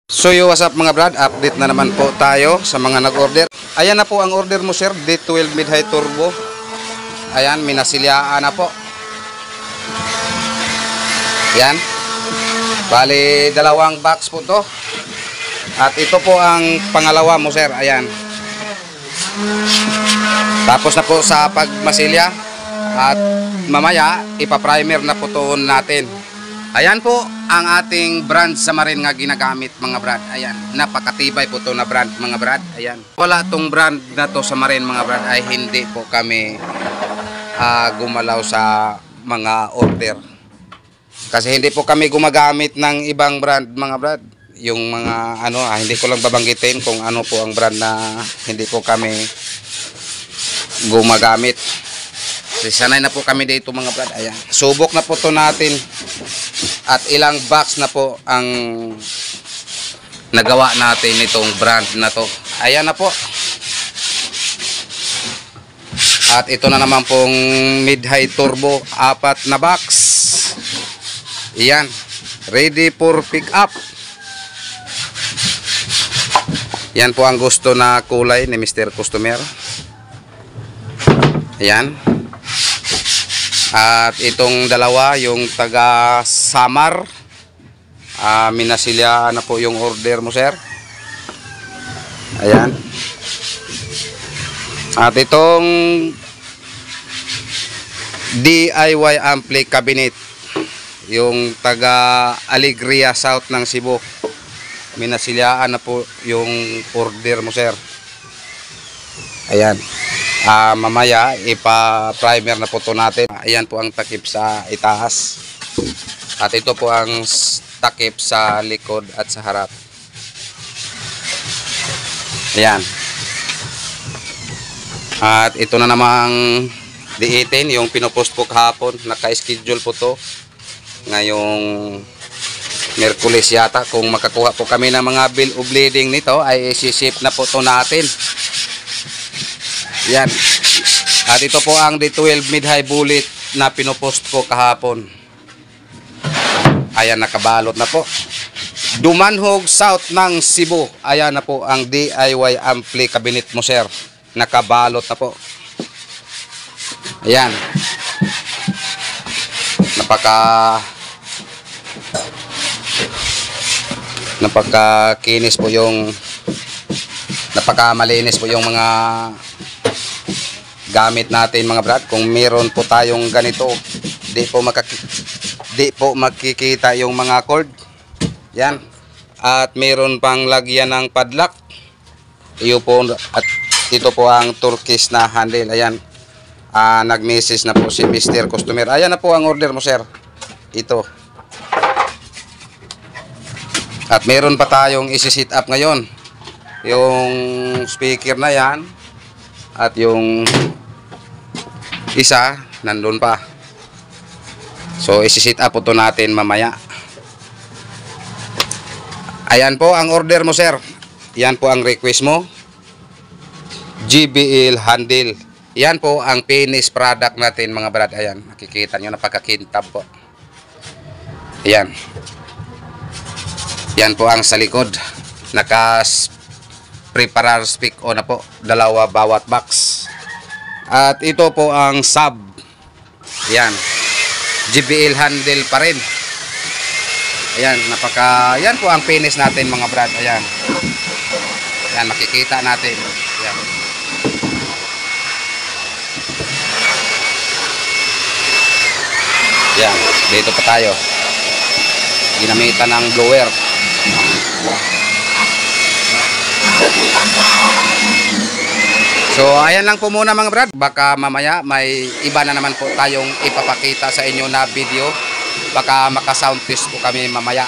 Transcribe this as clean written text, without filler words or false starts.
So yo, what's up mga brad, update na naman po tayo sa mga nag-order. Ayan na po ang order mo sir, D12 mid-high turbo. Ayan, minasilyaan na po. Ayan. Bali, dalawang box po to. At ito po ang pangalawa mo sir, ayan. Tapos na po sa pagmasilya. At mamaya, ipaprimer na po to natin. Ayan po ang ating brand sa Marin nga ginagamit mga brad. Ayan, napakatibay po to na brand mga brad. Ayan. Wala tong brand na to sa Marin mga brad ay hindi po kami gumalaw sa mga order. Kasi hindi po kami gumagamit ng ibang brand mga brad. Yung mga hindi ko lang babanggitin kung ano po ang brand na hindi po kami gumagamit. Kasi sanay na po kami dito mga brad. Ayan. Subok na po to natin. At ilang box na po ang nagawa natin itong brand na to. Ayan na po. At ito na naman pong mid-high turbo, 4 na box. Ayan. Ready for pick up. Yan po ang gusto na kulay ni Mr. Customer. Ayan. At itong dalawa, yung taga Samar, minasilya na po yung order mo sir. Ayan. At itong DIY ampli cabinet, yung taga Alegria South ng Cebu, minasilyaan na po yung order mo sir. Ayan. Mamaya ipa-primer na po to natin. Ayan po ang takip sa itaas. At ito po ang takip sa likod at sa harap. Ayan. At ito na namang D18, yung pinopost po kahapon. Naka-schedule po to ngayong Merkulis yata. Kung makakuha po kami ng mga bill of lading nito ay isi-ship na po to natin. Yan. At ito po ang D12 mid-high bullet na pinopost po kahapon. Ayan, nakabalot na po. Dumanhog South ng Cebu. Ayan na po ang DIY ampli cabinet mo sir. Nakabalot na po. Ayan. Napakakinis po yung napakamalinis po yung mga gamit natin mga brad. Kung meron po tayong ganito, di po makikita yung mga cord. Yan. At meron pang lagyan ng padlock. Iyo po, at ito po ang turquoise na handle. Ayan. Nag-message na po si Mr. Customer. Ayan na po ang order mo sir. Ito. At meron pa tayong isi-sit up ngayon. Yung speaker na yan. At yung isa, nandun pa. So, isi-sit up po ito natin mamaya. Ayan po ang order mo, sir. Yan po ang request mo. JBL handle. Yan po ang finished product natin, mga brad. Ayan, nakikita nyo, napakakintab po. Ayan. Yan po ang sa likod. Naka-preparar speak on na po. Dalawa bawat box. At ito po ang sub. Yan. JBL handle pa rin. Ayan, yan po ang finish natin mga brad. Ayan. Ayan, makikita natin. Ayan. Ayan, dito pa tayo. Ginamitan ng blower. So ayan lang po muna mga brad. Baka mamaya may iba na naman po tayong ipapakita sa inyo na video. Baka maka-sound test po kami mamaya.